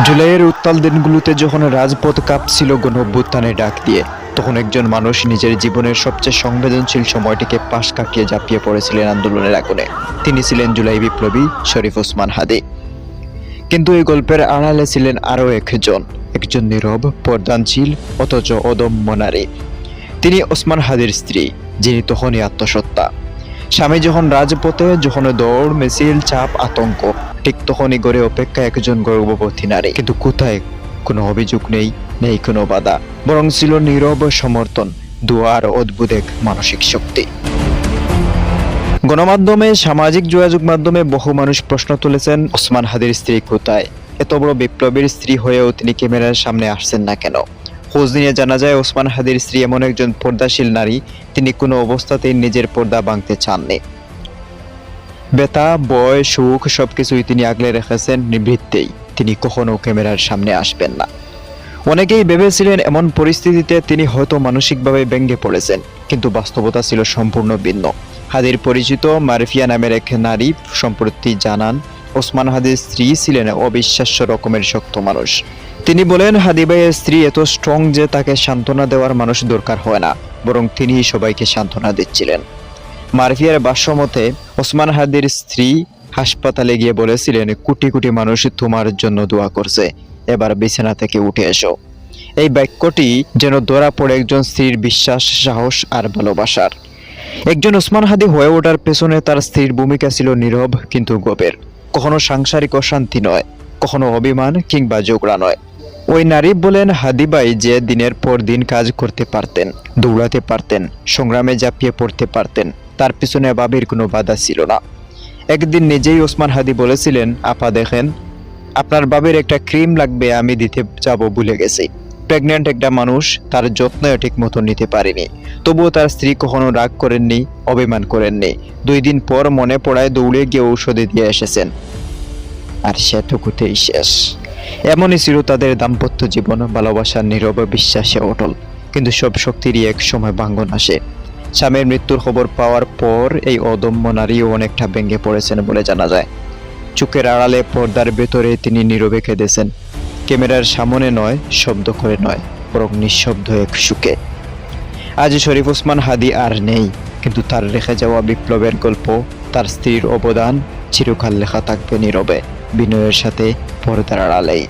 জুলাইয়ের উত্তাল দিনগুলোতে যখন রাজপথ কাঁপছিল গণঅভ্যুত্থানের ডাক দিয়ে, তখন একজন মানুষ নিজের জীবনের সবচেয়ে সংবেদনশীল সময়টিকে পাশ কাটিয়ে ঝাঁপিয়ে পড়েছিলেন আন্দোলনের আগুনে। তিনি ছিলেন জুলাই বিপ্লবী শরীফ ওসমান হাদী। কিন্তু এই গল্পের আড়ালে ছিলেন আরও একজন নীরব, পর্দানশীল অথচ অদম্য নারী। তিনি ওসমান হাদীর স্ত্রী, যিনি তখনই আত্মসত্তা। স্বামী যখন রাজপথে, যখন দৌড়, মিছিল, চাপ, আতঙ্ক, ঠিক তখনই গড়ে অপেক্ষা একজন গর্ভবতী নারী। কিন্তু কোথায় কোনো অভিযোগ নেই কোনো বাধা, বরং ছিল নীরব সমর্থন, দোয়া আর অদ্ভুত এক মানসিক শক্তি। গণমাধ্যমে, সামাজিক যোগাযোগ মাধ্যমে বহু মানুষ প্রশ্ন তুলেছেন, ওসমান হাদীর স্ত্রী কোথায়? এত বড় বিপ্লবীর স্ত্রী হয়েও তিনি ক্যামেরার সামনে আসছেন না কেন? খোঁজ নিয়ে জানা যায়, ওসমান হাদীর স্ত্রী এমন একজন পর্দাশীল নারী, তিনি কোনো অবস্থাতেই নিজের পর্দা ভাঙতে চাননি। ব্যথা, ভয়, সুখ সবকিছুই তিনি আগলে রেখেছেন নিভৃতেই। তিনি কখনো ক্যামেরার সামনে আসবেন না। অনেকেই ভেবেছিলেন এমন পরিস্থিতিতে তিনি হয়তো মানসিকভাবে ভেঙে পড়েছেন, কিন্তু বাস্তবতা ছিল সম্পূর্ণ ভিন্ন। হাদীর পরিচিত মারফিয়া নামের এক নারী সম্প্রতি জানান, ওসমান হাদীর স্ত্রী ছিলেন অবিশ্বাস্য রকমের শক্ত মানুষ। তিনি বলেন, হাদী ভাইয়ের স্ত্রী এত স্ট্রং যে তাকে সান্ত্বনা দেওয়ার মানুষ দরকার হয় না, বরং তিনিই সবাইকে সান্ত্বনা দিচ্ছিলেন। মারফিয়ার ভাষ্যমতে, ওসমান হাদীর স্ত্রী হাসপাতালে গিয়ে বলেছিলেন, কোটি কোটি মানুষ তোমার জন্য দোয়া করছে, এবার বিছানা থেকে উঠে এসো। এই বাক্যটি যেন ধরা পড়ে একজন স্ত্রীর বিশ্বাস, সাহস আর ভালোবাসার। একজন ওসমান হাদী হয়ে ওঠার পেছনে তার স্ত্রীর ভূমিকা ছিল নীরব কিন্তু গভীর। কখনো সাংসারিক অশান্তি নয়, কখনো অভিমান কিংবা ঝগড়া নয়। ওই নারী বলেন, হাদী ভাই যে দিনের পর দিন কাজ করতে পারতেন, দৌড়াতে পারতেন, সংগ্রামে ঝাঁপিয়ে পড়তে পারতেন, তার পিছনে বাবির কোনো বাধা ছিল না। একদিন নিজেই ওসমান হাদী বলেছিলেন, আপা দেখেন, আপনার বাবির একটা ক্রিম লাগবে, আমি দিতে যাব ভুলে গেছি। প্রেগন্যান্ট একটা মানুষ, তার যত্নও ঠিক মতো নিতে পারেনি। তবুও তার স্ত্রী কখনো রাগ করেননি, অভিমান করেননি। 2 দিন পর মনে পড়ায় দৌড়ে গিয়ে ঔষধে দিয়ে এসেছেন, আর সেটুকুতেই শেষ। এমনই ছিল তাদের দাম্পত্য জীবন, ভালোবাসার নীরব, বিশ্বাসে অটল। কিন্তু সব শক্তিরই এক সময় ভাঙন আসে। স্বামীর মৃত্যুর খবর পাওয়ার পর এই অদম্য নারীও অনেকটা ভেঙে পড়েছেন বলে জানা যায়। চোখের আড়ালে, পর্দার ভেতরে তিনি নীরবে কেঁদেছেন। ক্যামেরার সামনে নয়, শব্দ করে নয়, বরং নিঃশব্দ এক সুখে। আজ শরীফ ওসমান হাদী আর নেই, কিন্তু তার রেখে যাওয়া বিপ্লবের গল্প, তার স্ত্রীর অবদান চিরকাল লেখা থাকবে নীরবে, বিনয়ের সাথে, পর্দার আড়ালেই।